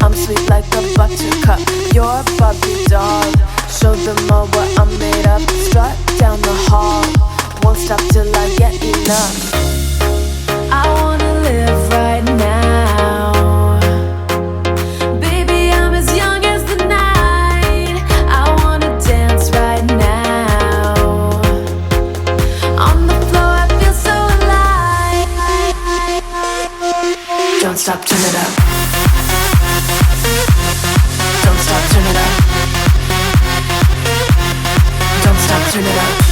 I'm sweet like a buttercup. You're a Barbie doll. Show them all what I'm made of. Strut down the hall. Won't stop till I get enough. I wanna live right now. Baby, I'm as young as the night. I wanna dance right now. On the floor, I feel so alive. Don't stop, turn it up. Don't stop, turn it up. Don't stop, turn it up.